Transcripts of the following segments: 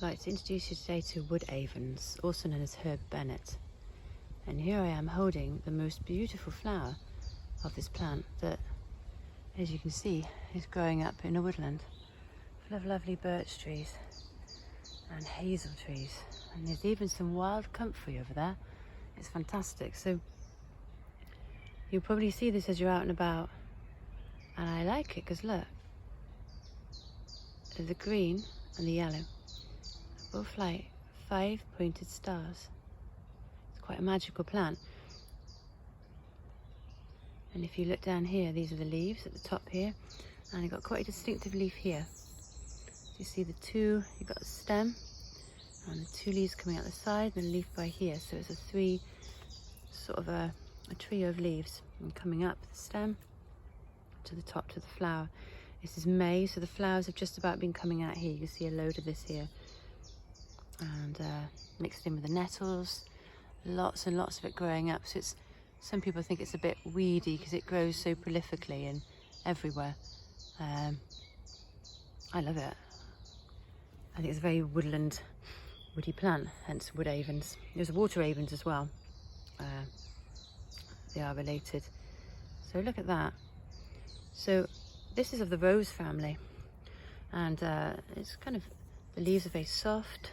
I'd like to introduce you today to wood avens, also known as Herb Bennet. And here I am holding the most beautiful flower of this plant that, as you can see, is growing up in a woodland full of lovely birch trees and hazel trees. And there's even some wild comfrey over there. It's fantastic. So you'll probably see this as you're out and about. And I like it because look, the green and the yellow are both like 5 pointed stars. It's quite a magical plant. And if you look down here, these are the leaves at the top here, and you've got quite a distinctive leaf here. So you see the two, you've got a stem and the two leaves coming out the side and a leaf by here. So it's a three, sort of a trio of leaves, and coming up the stem to the top to the flower. This is May, so the flowers have just about been coming out here. You can see a load of this here, and mixed in with the nettles, lots and lots of it growing up. So it's, some people think it's a bit weedy because it grows so prolifically and everywhere. I love it. I think it's a very woodland, woody plant, hence wood avens. There's water avens as well. They are related. So look at that. So this is of the rose family, and it's kind of, the leaves are very soft.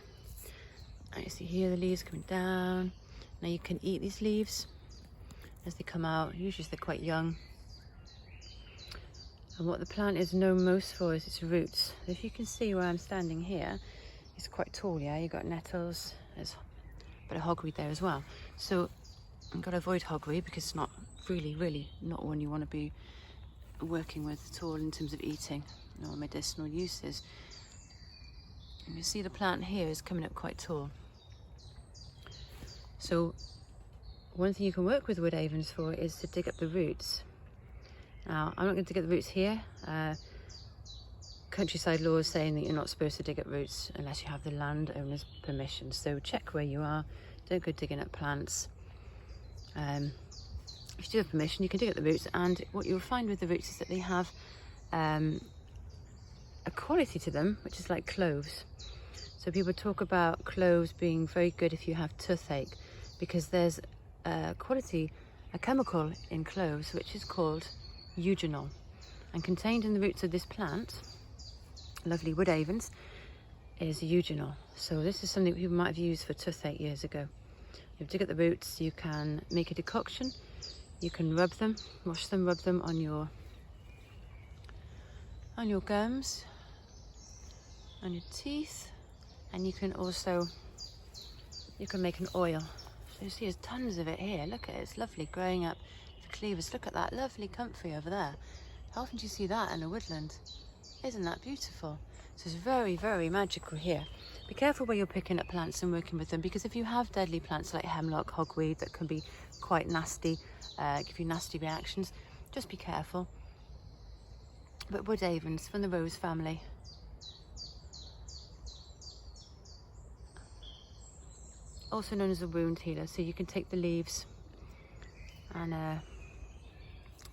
And you see here the leaves coming down. Now you can eat these leaves as they come out. Usually they're quite young. And what the plant is known most for is its roots. If you can see where I'm standing here, it's quite tall, yeah? You've got nettles, there's a bit of hogweed there as well. So you've got to avoid hogweed because it's not really not one you want to be working with at all in terms of eating or medicinal uses. And you see the plant here is coming up quite tall. So one thing you can work with wood avens for is to dig up the roots. Now, I'm not going to dig up the roots here. Countryside law is saying that you're not supposed to dig up roots unless you have the landowner's permission. So check where you are. Don't go digging up plants. If you do have permission, you can dig up the roots. And what you'll find with the roots is that they have a quality to them, which is like cloves. So people talk about cloves being very good if you have toothache, because there's a chemical in cloves which is called eugenol, and contained in the roots of this plant, lovely wood avens, is eugenol. So this is something people might have used for toothache years ago. You dig at the roots, you can make a decoction, you can rub them, wash them, rub them on your gums, on your teeth, and you can also, you can make an oil. So you see there's tons of it here. Look at it, it's lovely growing up the cleavers. Look at that lovely comfrey over there. How often do you see that in a woodland? Isn't that beautiful? So it's very magical here. Be careful where you're picking up plants and working with them, because if you have deadly plants like hemlock, hogweed, that can be quite nasty, give you nasty reactions, just be careful. But wood avens from the rose family. Also known as a wound healer, so you can take the leaves and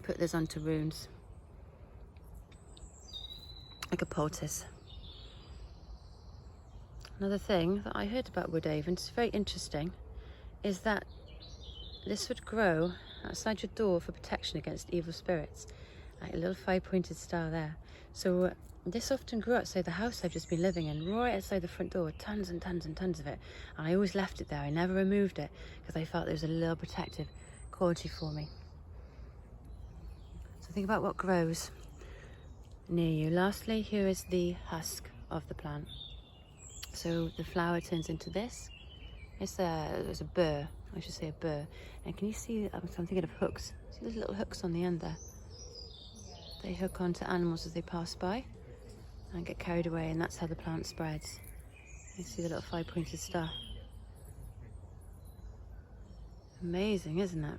put this onto wounds, like a poultice. Another thing that I heard about wood avens, very interesting, is that this would grow outside your door for protection against evil spirits, like a little 5-pointed star there. So this often grew outside the house I've just been living in, right outside the front door, tons and tons and tons of it. And I always left it there, I never removed it, because I felt there was a little protective quality for me. So think about what grows near you. Lastly, here is the husk of the plant. So the flower turns into this. It's a burr, I should say a burr. And can you see, I'm thinking of hooks. See those little hooks on the end there? They hook onto animals as they pass by and get carried away, and that's how the plant spreads. You see the little 5-pointed star. Amazing, isn't it?